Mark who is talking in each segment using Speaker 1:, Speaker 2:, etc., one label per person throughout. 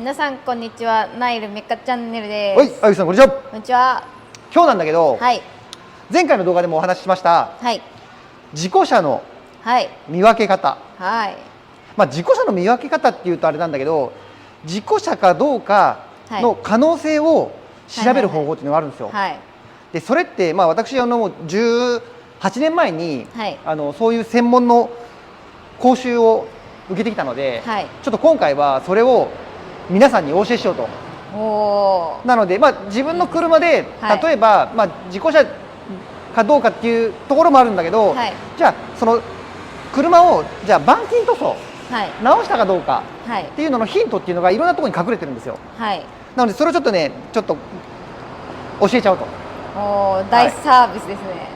Speaker 1: 皆さんこんにちは、ナイルメカチャンネルです。
Speaker 2: はい、あゆさんこんにちは。
Speaker 1: こんにちは。
Speaker 2: 今日なんだけど、
Speaker 1: はい
Speaker 2: 前回の動画でもお話ししました
Speaker 1: はい
Speaker 2: 事故車の
Speaker 1: はい
Speaker 2: 見分け方。
Speaker 1: はい
Speaker 2: 事故車の見分け方っていうとあれなんだけど、事故車かどうかの可能性を調べる方法っていうのがあるんですよ。
Speaker 1: はい
Speaker 2: でそれって私もう18年前に、
Speaker 1: はい、
Speaker 2: そういう専門の講習を受けてきたので、
Speaker 1: はい、
Speaker 2: ちょっと今回はそれを皆さんにお教えしようと。
Speaker 1: おー、
Speaker 2: なので、自分の車で、
Speaker 1: はい、
Speaker 2: 例えば、事故車かどうかっていうところもあるんだけど、
Speaker 1: はい、
Speaker 2: じゃあその車をじゃあ板金塗装
Speaker 1: はい、
Speaker 2: 直したかどうか
Speaker 1: はい、
Speaker 2: っていうののヒントっていうのがいろんなところに隠れてるんですよ。
Speaker 1: はい、
Speaker 2: なのでそれをちょっと教えちゃおうと。
Speaker 1: おー、大サービスですね。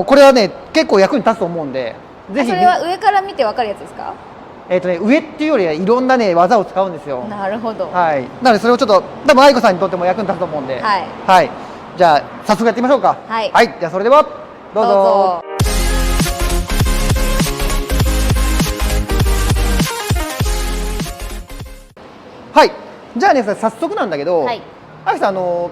Speaker 2: これはね結構役に立つと思うんで、ぜひ。
Speaker 1: それは上から見てわかるやつですか？
Speaker 2: 上っていうよりはいろんなね技を使うんですよ。
Speaker 1: なるほど。
Speaker 2: はい。なのでそれをちょっと多分愛子さんにとっても役に立つと思うんで、
Speaker 1: はい、
Speaker 2: はい。じゃあ早速やってみましょうか。
Speaker 1: はい。
Speaker 2: はい。じゃあそれではどうぞ。はい。じゃあね早速なんだけど、
Speaker 1: はい、
Speaker 2: 愛子さん工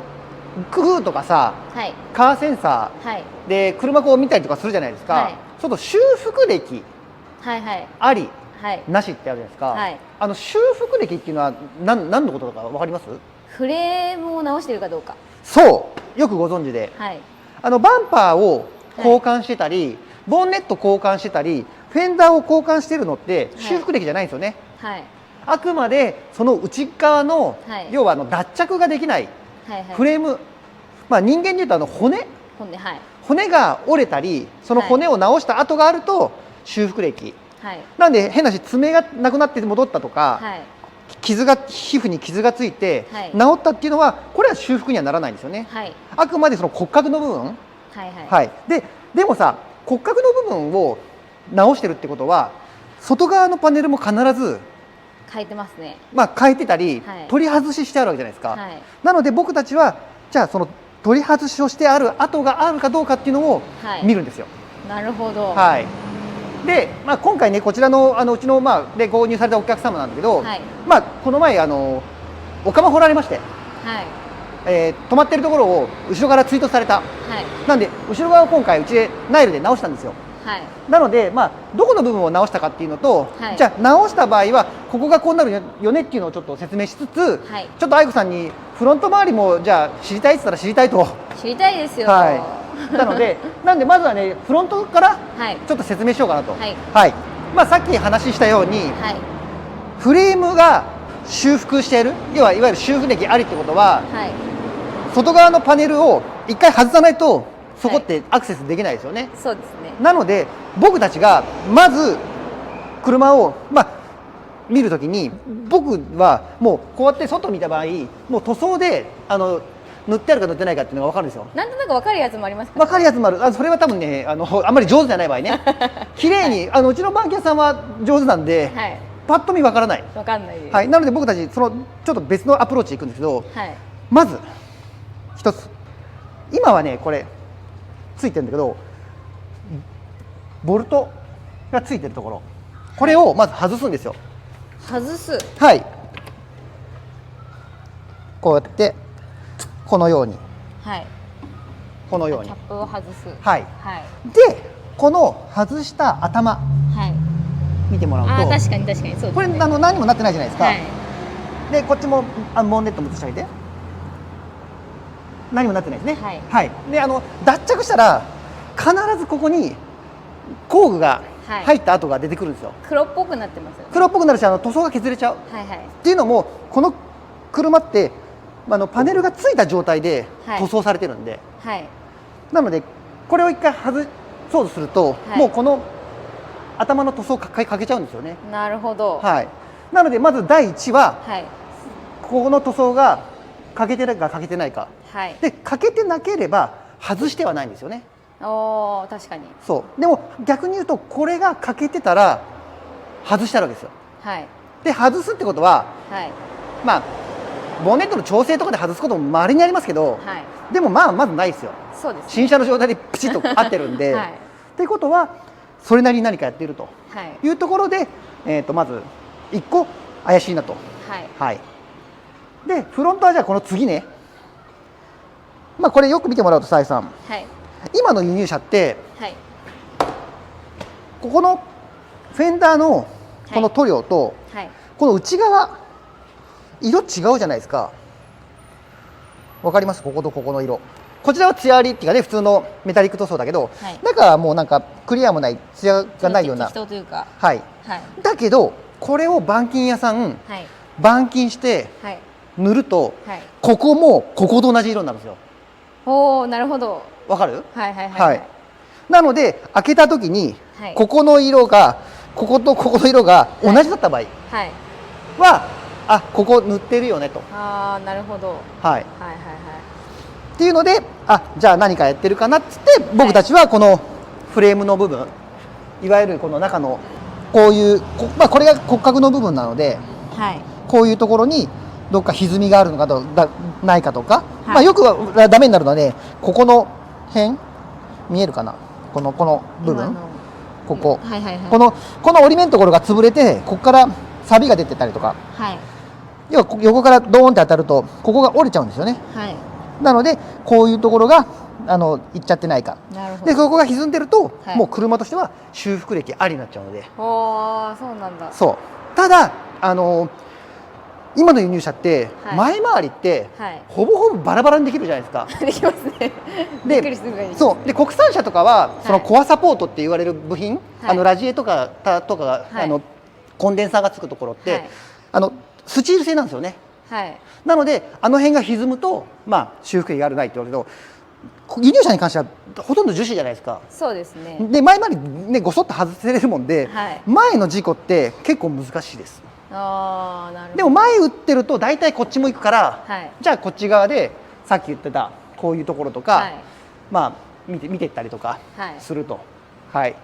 Speaker 2: 具とかさ、
Speaker 1: はい、
Speaker 2: カーセンサ
Speaker 1: はい、
Speaker 2: ーで車こう見たりとかするじゃないですか。
Speaker 1: はい、
Speaker 2: ちょっと修復歴
Speaker 1: はいはい
Speaker 2: あり
Speaker 1: はい
Speaker 2: なしってあるじゃないですか。
Speaker 1: はい。
Speaker 2: 修復歴っていうのは何のことだかわかります？
Speaker 1: フレームを直してるかどうか。
Speaker 2: そうよくご存知で、
Speaker 1: はい、
Speaker 2: バンパーを交換してたり、ボンネット交換してたり、フェンダーを交換してるのって修復歴じゃないんですよね。
Speaker 1: はい、
Speaker 2: あくまでその内側の、
Speaker 1: はい、
Speaker 2: 要は脱着ができない
Speaker 1: はいはい、
Speaker 2: フレーム、人間でいうと骨
Speaker 1: はい、
Speaker 2: 骨が折れたり、その骨を直した跡があると修復歴、
Speaker 1: はい、
Speaker 2: なんで変なし爪がなくなって戻ったとか、
Speaker 1: はい、
Speaker 2: 皮膚に傷がついて
Speaker 1: はい、
Speaker 2: 治ったっていうのはこれは修復にはならないんですよね。
Speaker 1: はい、
Speaker 2: あくまでその骨格の部分、
Speaker 1: はい
Speaker 2: はい、でもさ、骨格の部分を直してるってことは外側のパネルも必ず
Speaker 1: 変えてますね。
Speaker 2: 変えてたり、
Speaker 1: はい、
Speaker 2: 取り外ししてあるわけじゃないですか。
Speaker 1: はい、
Speaker 2: なので僕たちはじゃあその取り外しをしてある跡があるかどうかっていうのを見るんですよ。
Speaker 1: なるほど。
Speaker 2: はい。で、今回ねこちらのうちので購入されたお客様なんだけど、
Speaker 1: はい、
Speaker 2: この前お釜掘られまして、
Speaker 1: はい、
Speaker 2: 止まってるところを後ろから追突された。
Speaker 1: はい、
Speaker 2: なんで後ろ側を今回うちでナイルで直したんですよ。
Speaker 1: はい、
Speaker 2: なので、どこの部分を直したかっていうのと、
Speaker 1: はい、
Speaker 2: じゃあ直した場合はここがこうなるよねっていうのをちょっと説明しつつ、
Speaker 1: はい、
Speaker 2: ちょっと愛子さんにフロント周りもじゃあ知りたいって言ったら知りたいと。
Speaker 1: 知りたいですよ。
Speaker 2: はい。なんでまずはねフロントからちょっと説明しようかなと。
Speaker 1: はい。
Speaker 2: はい。さっき話したように、
Speaker 1: はい、
Speaker 2: フレームが修復している、いわゆる修復歴ありってことは、
Speaker 1: はい、
Speaker 2: 外側のパネルを一回外さないとそこってアクセスできないですよね。
Speaker 1: そうですね。
Speaker 2: なので僕たちがまず車を見るときに、僕はもうこうやって外見た場合、もう塗装で塗ってあるか塗ってないかっていうのが分かるんですよ。
Speaker 1: なんとなく分かるやつもありますか？
Speaker 2: 分かるやつもある。それは多分ねあんまり上手じゃない場合ね綺麗にうちのバンキャさんは上手なんで、
Speaker 1: はい、
Speaker 2: パッと見分からない。
Speaker 1: 分かんないです。
Speaker 2: はい。なので僕たちちょっと別のアプローチでいくんですけど、
Speaker 1: はい、
Speaker 2: まず一つ、今はねこれついてるんだけどボルトがついてるところ、これをまず外すんですよ。
Speaker 1: 外す。
Speaker 2: はい。こうやってこのように、
Speaker 1: はい、
Speaker 2: このように
Speaker 1: キャップを外す。
Speaker 2: はい、
Speaker 1: はい、
Speaker 2: でこの外した頭、
Speaker 1: はい、
Speaker 2: 見てもらうと、
Speaker 1: 確かに確かにそうですね。
Speaker 2: これ何もなってないじゃないですか。
Speaker 1: はい、
Speaker 2: でこっちもボンネットも映してあげて、何もなってないですね。
Speaker 1: はい、
Speaker 2: はい。で脱着したら必ずここに工具が入った跡が出てくるんですよ。
Speaker 1: 黒っぽくなってますよね。
Speaker 2: 黒っぽくなるし塗装が削れちゃう。
Speaker 1: はいはい。
Speaker 2: っていうのもこの車ってパネルがついた状態で塗装されてるんで、
Speaker 1: はい、
Speaker 2: なのでこれを一回外そうとすると、
Speaker 1: はい、もう
Speaker 2: この頭の塗装かけちゃうんですよね。
Speaker 1: なるほど。
Speaker 2: はい。なのでまず第一は、
Speaker 1: はい、
Speaker 2: ここの塗装がかけてるかかけてないか、
Speaker 1: はい、
Speaker 2: でかけてなければ外してはないんですよね。
Speaker 1: おー、確かに。
Speaker 2: そうでも逆に言うとこれが欠けてたら外してあるわけですよ。
Speaker 1: はい、
Speaker 2: で外すってことは、
Speaker 1: はい、
Speaker 2: ボンネットの調整とかで外すことも稀にありますけど、
Speaker 1: はい、
Speaker 2: でもまずないですよ。
Speaker 1: そうです、ね、
Speaker 2: 新車の状態でピチッと合ってるんで、
Speaker 1: はい、
Speaker 2: っていうことはそれなりに何かやっているというところで、まず1個怪しいなと。
Speaker 1: はい、
Speaker 2: はい、でフロントはじゃあこの次ね、まあこれよく見てもらうとさえさん、
Speaker 1: はい。
Speaker 2: 今の輸入車って
Speaker 1: はい。
Speaker 2: ここのフェンダーのこの塗料と、
Speaker 1: はい。
Speaker 2: この内側色違うじゃないですか。わかります？こことここの色。こちらは艶ありっていうかね、普通のメタリック塗装だけど、
Speaker 1: はい、
Speaker 2: 中はもうなんかクリアもない、艶がないような。
Speaker 1: 適当というか。
Speaker 2: はい。
Speaker 1: はい。
Speaker 2: だけどこれを板金屋さん、
Speaker 1: はい。
Speaker 2: 板金して
Speaker 1: はい。
Speaker 2: 塗ると、
Speaker 1: はい。
Speaker 2: ここもここと同じ色になるんですよ。
Speaker 1: おお、なるほど。
Speaker 2: わかる？
Speaker 1: はいはいはい。
Speaker 2: はい。なので開けた時に、
Speaker 1: はい、
Speaker 2: ここの色がこことここの色が同じだった場合は、あ、ここ塗ってるよねと。
Speaker 1: ああ、なるほど。
Speaker 2: はい。
Speaker 1: はいはいはい。
Speaker 2: っていうので、あ、じゃあ何かやってるかなっつって僕たちはこのフレームの部分、いわゆるこの中のこういうまあこれが骨格の部分なので、
Speaker 1: はい、
Speaker 2: こういうところにどっか歪みがあるのかないかとか、
Speaker 1: はい、
Speaker 2: まあよくはダメになるので、ここの辺見えるかな、この部分、ここ、
Speaker 1: はいはいはい、
Speaker 2: この折り目のところが潰れて、ここから錆が出てたりとか、
Speaker 1: はい、
Speaker 2: 要は横からドーンって当たるとここが折れちゃうんですよね。
Speaker 1: はい、
Speaker 2: なのでこういうところがいっちゃってないか、
Speaker 1: なるほど。
Speaker 2: でそこが歪んでると、
Speaker 1: はい、
Speaker 2: もう車としては修復歴ありになっちゃうので。
Speaker 1: ああ、そうなんだ。
Speaker 2: そう。ただ今の輸入車って前回りって、
Speaker 1: はい、
Speaker 2: ほぼほぼバラバラにできるじゃないですか。
Speaker 1: できますね。びっくりするぐらいですね。
Speaker 2: そうで国産車とかはそのコアサポートって言われる部品、
Speaker 1: はい、
Speaker 2: ラジエとか
Speaker 1: はい、
Speaker 2: コンデンサーがつくところって、はい、スチール製なんですよね。
Speaker 1: はい、
Speaker 2: なので辺が歪むと、まあ、修復歴があるないって言われるけど、輸入車に関してはほとんど樹脂じゃないですか。
Speaker 1: そうですね。
Speaker 2: で前回りねごそっと外せれるもんで、
Speaker 1: はい、
Speaker 2: 前の事故って結構難しいです。
Speaker 1: ああ、なるほど。
Speaker 2: でも前打ってると大体こっちも行くから、
Speaker 1: はい、
Speaker 2: じゃあこっち側でさっき言ってたこういうところとか、
Speaker 1: はい、
Speaker 2: まあ見ていったりとかすると、
Speaker 1: はい、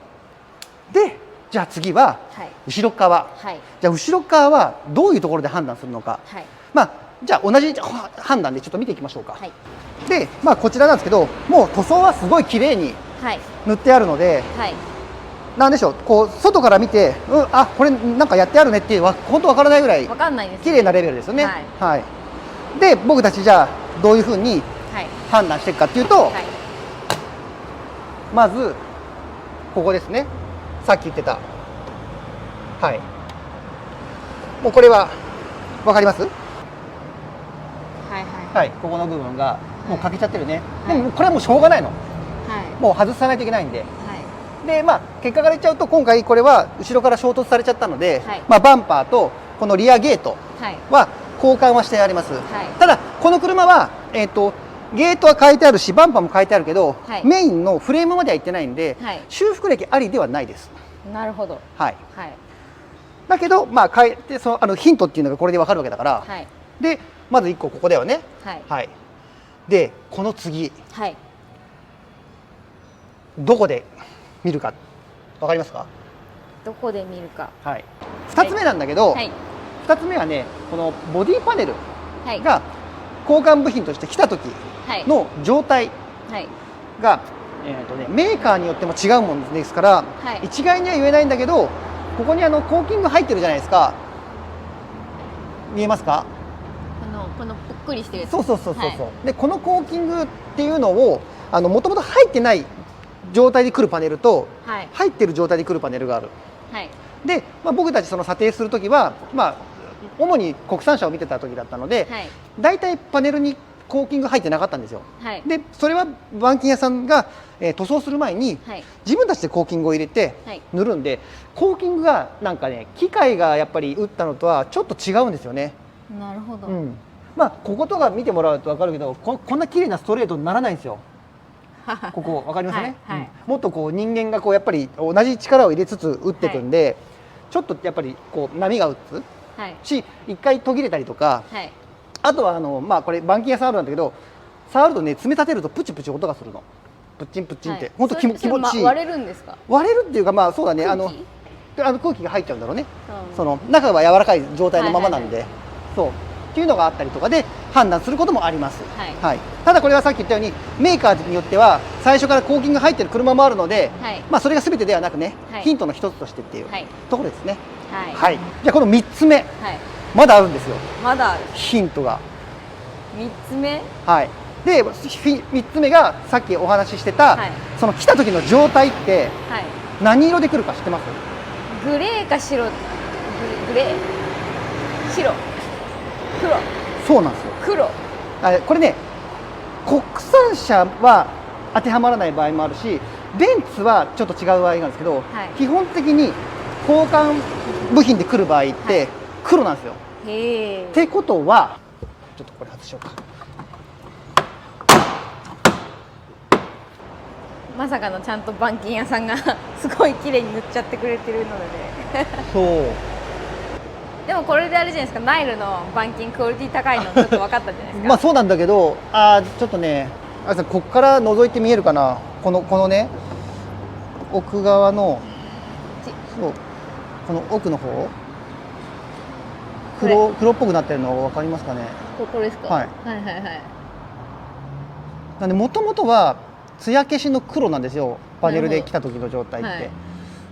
Speaker 2: でじゃあ次は後ろ側、はい、じゃあ後ろ側はどういうところで判断するのか、はい、まあじゃあ同じ判断でちょっと見ていきましょうか。はい、でまあこちらなんですけど、もう塗装はすごい綺麗に塗ってあるので、はい、なんでしょう、こう外から見て、あ、これなんかやってあるねっていう本当わからないぐらい綺麗なレベルですよね。はい。で僕たちじゃあどういうふうに判断していくかっていうと、はい、まずここですね。さっき言ってた、はい。もうこれはわかります？はいはい。はい。ここの部分がもう欠けちゃってるね。はい、でもこれはもうしょうがないの。はい。もう外さないといけないんで。でまあ、結果から言っちゃうと今回これは後ろから衝突されちゃったので、はい、まあ、バンパーとこのリアゲートは交換はしてあります。はい、ただこの車は、ゲートは変えてあるしバンパーも変えてあるけど、はい、メインのフレームまでは行ってないんで、はい、修復歴ありではないです。
Speaker 1: なるほど。
Speaker 2: はい、はい、だけど、まあ、変えてヒントっていうのがこれで分かるわけだから、はい、でまず1個ここだよね。はい、はい、でこの次、はい、どこで見るかわかりますか？
Speaker 1: どこで見るか。はい。
Speaker 2: 2つ目なんだけど、はい、2つ目はね、このボディパネルが交換部品として来た時の状態が、メーカーによっても違うもんですから、はい、一概には言えないんだけど、ここにコーキング入ってるじゃないですか。見えますか？
Speaker 1: このぷっくりしてるやつ。
Speaker 2: そうそうそうそう。はい、でこのコーキングっていうのをもともと入ってない状態で来るパネルと、はい、入ってる状態で来るパネルがある。はい、で、まあ、僕たちその査定するときは、まあ、主に国産車を見てた時だったので、はい、大体パネルにコーキング入ってなかったんですよ。はい、でそれは板金屋さんが、塗装する前に、はい、自分たちでコーキングを入れて塗るんで、コーキングがなんかね機械がやっぱり打ったのとはちょっと違うんですよね。
Speaker 1: なるほど。
Speaker 2: まあこことか見てもらうと分かるけど、こんな綺麗なストレートにならないんですよ。ここ分かりますね。はいはい、もっとこう人間がこうやっぱり同じ力を入れつつ打っていくんで、はい、ちょっとやっぱりこう波が打つ、はい、し一回途切れたりとか、はい、あとはまあこれ板金屋さんあるんだけど、触るとね詰め立てるとプチプチ音がするの。プッチンプッチンって、はい、本当気持ちいい。
Speaker 1: 割れるんですか？
Speaker 2: 割れるっていうか、まあそうだね、空気が入っちゃうんだろうね。その中は柔らかい状態のままなんで、そうっていうのがあったりとかで判断することもあります。はいはい、ただこれはさっき言ったようにメーカーによっては最初からコーキングが入ってる車もあるので、はい、まあそれが全てではなくね、はい、ヒントの一つとしてっていうところですね。はい、はい、じゃあこの3つ目、はい、まだあるんですよ、
Speaker 1: まだある。
Speaker 2: ヒントが。
Speaker 1: 3つ目。
Speaker 2: はい、で3つ目がさっきお話ししてた、
Speaker 1: はい、
Speaker 2: その来た時の状態って
Speaker 1: はい、
Speaker 2: 何色で来るか知ってます？
Speaker 1: グレーか白、グレー、白、黒、
Speaker 2: そうなんですよ。
Speaker 1: 黒。
Speaker 2: これね、国産車は当てはまらない場合もあるし、ベンツはちょっと違う場合があるんですけど、
Speaker 1: はい、
Speaker 2: 基本的に交換部品で来る場合って黒なんですよ。
Speaker 1: へー。
Speaker 2: ってことは、ちょっとこれ外しようか。
Speaker 1: まさかのちゃんと板金屋さんがすごい綺麗に塗っちゃってくれてるので
Speaker 2: そう
Speaker 1: でもこれであれじゃないですか、ナイルの板金クオリティ高いのちょっと分かったんじゃないですか。
Speaker 2: まあそうなんだけど、ちょっとね、あれさんこっから覗いて見えるかな、このね、奥側の、そう、この奥の方、黒っぽくなってるの分かりますかね。
Speaker 1: これですか。
Speaker 2: はい、
Speaker 1: はいはいはい。
Speaker 2: なんで元々は艶消しの黒なんですよ、パネルで来た時の状態って。
Speaker 1: はい、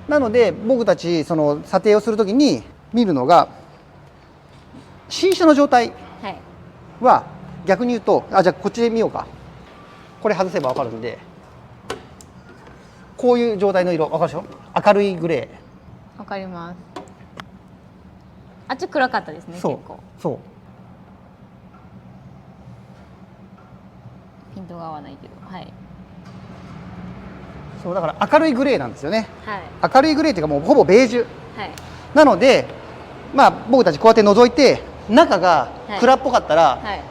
Speaker 2: なので僕たちその査定をする時に見るのが新車の状態は、逆に言うと、じゃあこっちで見ようか。これ外せば分かるんで、こういう状態の色分かるでしょ。明るいグレー。
Speaker 1: わかります。あっち暗かったですね。結構
Speaker 2: そう
Speaker 1: ピントが合わないけど、はい、
Speaker 2: そうだから明るいグレーなんですよね。
Speaker 1: はい、
Speaker 2: 明るいグレーっていうかもうほぼベージュ、
Speaker 1: はい、
Speaker 2: なのでまあ僕たちこうやって覗いて中が暗っぽかったら、
Speaker 1: はい、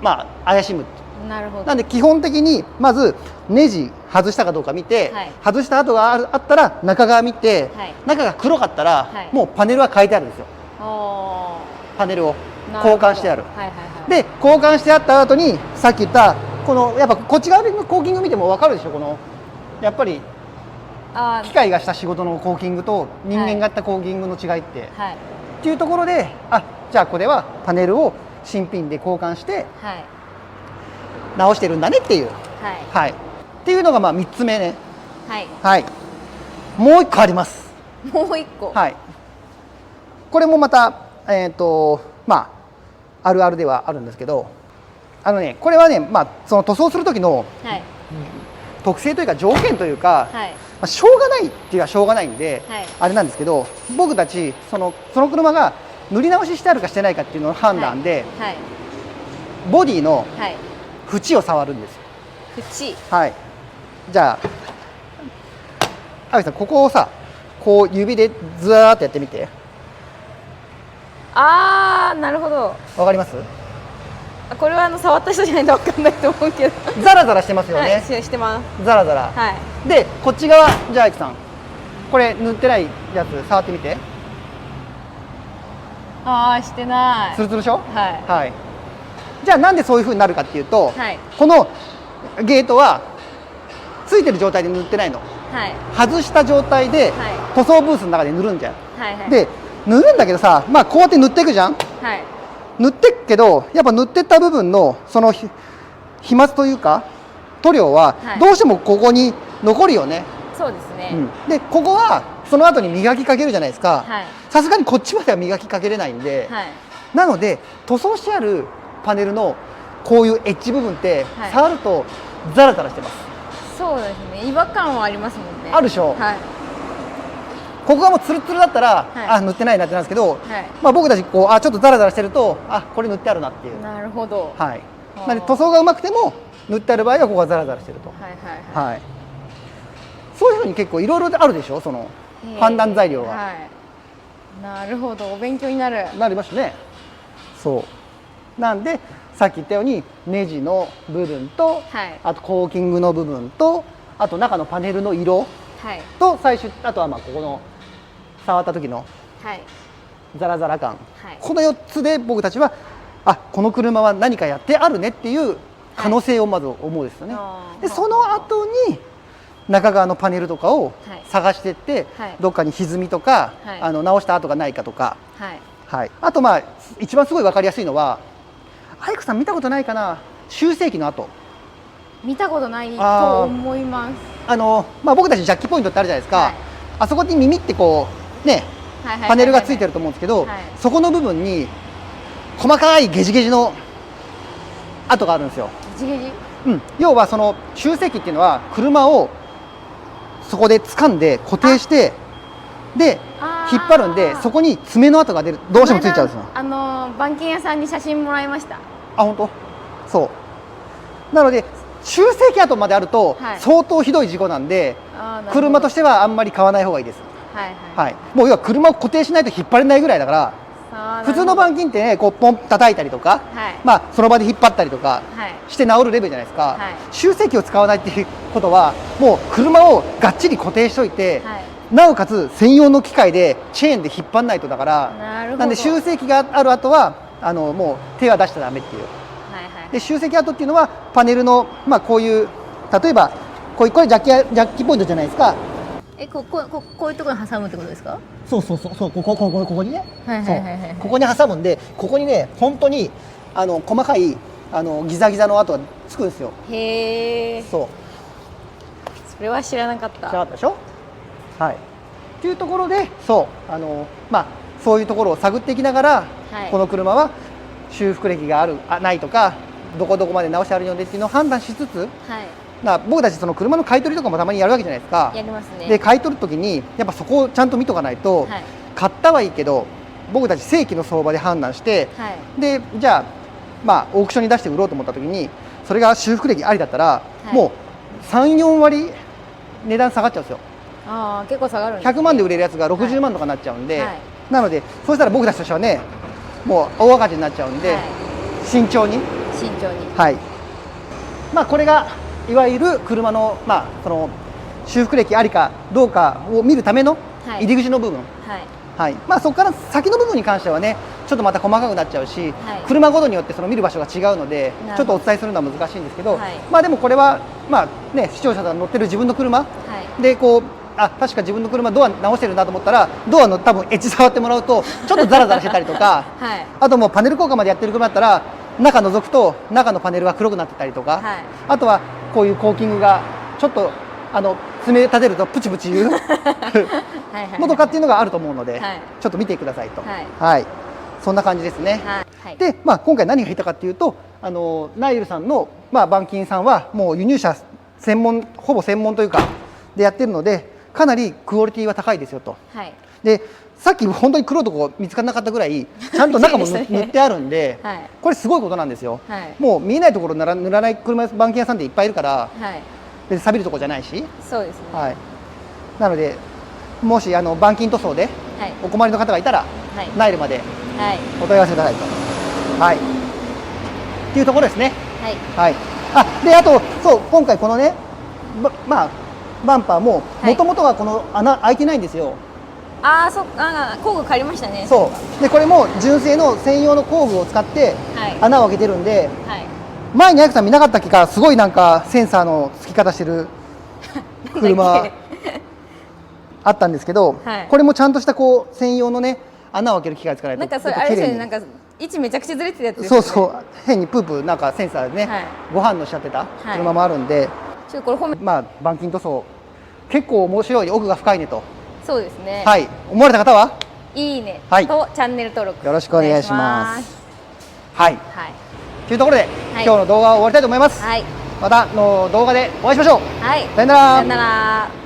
Speaker 2: まあ怪しむ。
Speaker 1: なるほど。
Speaker 2: なんで基本的にまずネジ外したかどうか見て、
Speaker 1: はい、
Speaker 2: 外した跡があったら中側見て、
Speaker 1: はい、
Speaker 2: 中が黒かったら、
Speaker 1: はい、
Speaker 2: もうパネルは変えてあるんですよ。パネルを交換してある。
Speaker 1: はいはいはい、
Speaker 2: で交換してあった後にさっき言ったこのやっぱこっち側のコーキング見ても分かるでしょ。このやっぱり機械がした仕事のコーキングと人間がやったコーキングの違いって、はい、っていうところで、じゃあこれはパネルを新品で交換して、はい、直してるんだねっていう、はいはい、っていうのがまあ3つ目ね。はい、はい、もう1個あります。
Speaker 1: もう1個、
Speaker 2: はい、これもまたまああるあるではあるんですけど、これはね、まあ、その塗装する時の、はい、特性というか条件というか、はい、まあ、しょうがないっていうのはしょうがないんで、はい、あれなんですけど、僕たちその車が塗り直ししてあるかしてないかっていうのの判断で、はいはい、ボディの縁を触るんですよ。
Speaker 1: 縁、
Speaker 2: はい、じゃあ阿部さんここをさこう指でずーっとやってみて。
Speaker 1: なるほど。
Speaker 2: わかります？
Speaker 1: これは触った人じゃないと分かんないと思うけど
Speaker 2: ザラザラしてますよね。
Speaker 1: はい、してます。
Speaker 2: ザラザラ、はい、でこっち側、じゃあアイクさんこれ塗ってないやつ触ってみて。
Speaker 1: してない。
Speaker 2: ツルツルでしょ。
Speaker 1: はい、
Speaker 2: はい、じゃあなんでそういうふうになるかっていうと、はい、このゲートはついてる状態で塗ってないの、はい、外した状態で、はい、塗装ブースの中で塗るんじゃん、はいはい、で塗るんだけどさ、まあこうやって塗っていくじゃん、はい、塗っていくけどやっぱ塗ってった部分のその飛沫というか塗料はどうしてもここに残るよね。
Speaker 1: そうですね、
Speaker 2: うん、でここはその後に磨きかけるじゃないですか。さすがにこっちまでは磨きかけれないんで、はい、なので塗装してあるパネルのこういうエッジ部分って、はい、触るとザラザラしてます。
Speaker 1: そうですね、違和感はありますもんね。
Speaker 2: あるでしょ、はい、ここがもうツルツルだったら、はい、塗ってないなってなんですけど、はい、まあ僕たちこうちょっとザラザラしてるとこれ塗ってあるなっていう。なるほど、はい、なので塗装がうまくても塗ってある場合はここがザラザラしてると。はいはいはい、はい、そういうふうに結構いろいろあるでしょ、その判断材料が。はい、
Speaker 1: なるほど、お勉強になる。
Speaker 2: なりましたね。そうなんでさっき言ったようにネジの部分と、はい、あとコーキングの部分と、あと中のパネルの色と、最終あとはまあここの触った時のザラザラ感、はい、この4つで僕たちはこの車は何かやってあるねっていう可能性をまず思うですよね。はい、でその後に中側のパネルとかを探していって、はい、どっかに歪みとか、はい、直した跡がないかとか、はいはい、あとまあ一番すごい分かりやすいのはアイクさん見たことないかな、修正機の跡。
Speaker 1: 見たことないと思います。
Speaker 2: まあ、僕たちジャッキポイントってあるじゃないですか、はい、あそこに耳ってこうねパネルがついてると思うんですけど、はい、そこの部分に細かいゲジゲジの跡があるんですよ。
Speaker 1: ゲジゲジ。
Speaker 2: 要はその集積っていうのは車をそこで掴んで固定してで引っ張るんで、そこに爪の跡が出る、どうしてもついちゃうんですよ。
Speaker 1: 板金屋さんに写真もらいました。
Speaker 2: あ、本当？そうなので集積跡まであると相当ひどい事故なんで、車としてはあんまり買わない方がいいです。もう要は車を固定しないと引っ張れないぐらいだから、普通の板金ってね、こうポン叩いたりとか、その場で引っ張ったりとかして治るレベルじゃないですか。集積を使わないっていうことはもう車をがっちり固定しといて、なおかつ専用の機械でチェーンで引っ張らないとだから、なんで集積がある後はもう手は出しちゃダメっていう。で集積跡っていうのはパネルの、こういう例えばこれジャッキポイントじゃないですか。
Speaker 1: こういうところに挟むってことですか？
Speaker 2: そうここにね、ここに挟むんで、ここにね本当に細かいギザギザの跡がつくんですよ。
Speaker 1: へえ。
Speaker 2: そ
Speaker 1: れは知らなかった。
Speaker 2: 知らなかったでしょ。っていうところで、そういうところを探っていきながら、この車は修復歴がないとか、どこまで直してあるのでっていうのを判断しつつ、僕たちその車の買い取りとかもたまにやるわけじゃないですか。
Speaker 1: やりますね。
Speaker 2: で買い取るときにやっぱそこをちゃんと見とかないと、買ったはいいけど僕たち正規の相場で判断して、でじゃあオークションに出して売ろうと思ったときにそれが修復歴ありだったら、もう3、4割値段下がっちゃうんですよ。
Speaker 1: 結構下がるんですね。
Speaker 2: 100万で売れるやつが60万とかになっちゃうんで、なのでそうしたら僕たちとしてはね、もう大赤字になっちゃうんで、慎重に。これがいわゆる車の、その修復歴ありかどうかを見るための入り口の部分、そこから先の部分に関してはねちょっとまた細かくなっちゃうし、車ごとによってその見る場所が違うのでちょっとお伝えするのは難しいんですけど、でもこれは視聴者が乗ってる自分の車でこう確か自分の車ドア直してるなと思ったらドアの多分エッジ触ってもらうとちょっとザラザラしてたりとか、あともうパネル交換までやってる車だったら中覗くと中のパネルが黒くなってたりとか、あとはこういうコーキングがちょっと爪立てるとプチプチ言うのとかっていうのがあると思うので、ちょっと見てくださいと。そんな感じですね。で、今回何が言ったかっていうと、ナイルさんの板金さんはもう輸入車専門、ほぼ専門というかでやってるのでかなりクオリティは高いですよと。でさっき本当に黒いとこ見つからなかったぐらいちゃんと中も塗ってあるんで、これすごいことなんですよ。もう見えないところ塗らない車板金屋さんっていっぱいいるから、別に錆びるとこじゃないし。
Speaker 1: そうですね。
Speaker 2: なのでもし板金塗装でお困りの方がいたら、ナイルまでお問い合わせくださいと。っていうところですね。であとそう今回このねバンパーももともとはこの穴開いてないんですよ。
Speaker 1: 工具借りましたね。
Speaker 2: そうでこれも純正の専用の工具を使って穴を開けてるんで、前にアイクさん見なかったっけか、すごいなんかセンサーの付き方してる車あったんですけど、これもちゃんとしたこう専用のね穴を開ける機械使わないと
Speaker 1: それあれですよね、なんか位置めちゃくちゃずれてるやつですよね。
Speaker 2: そう変にプープなんかセンサーでね、ご反応しちゃってた車もあるんで、
Speaker 1: これ褒め
Speaker 2: 板金塗装結構面白い、奥が深いねと。
Speaker 1: そうですね。
Speaker 2: 思われた方はい
Speaker 1: いねとチャンネル登録
Speaker 2: よろしくお願いします。というところで、今日の動画を終わりたいと思います。またの動画でお会いしましょう。さよなら。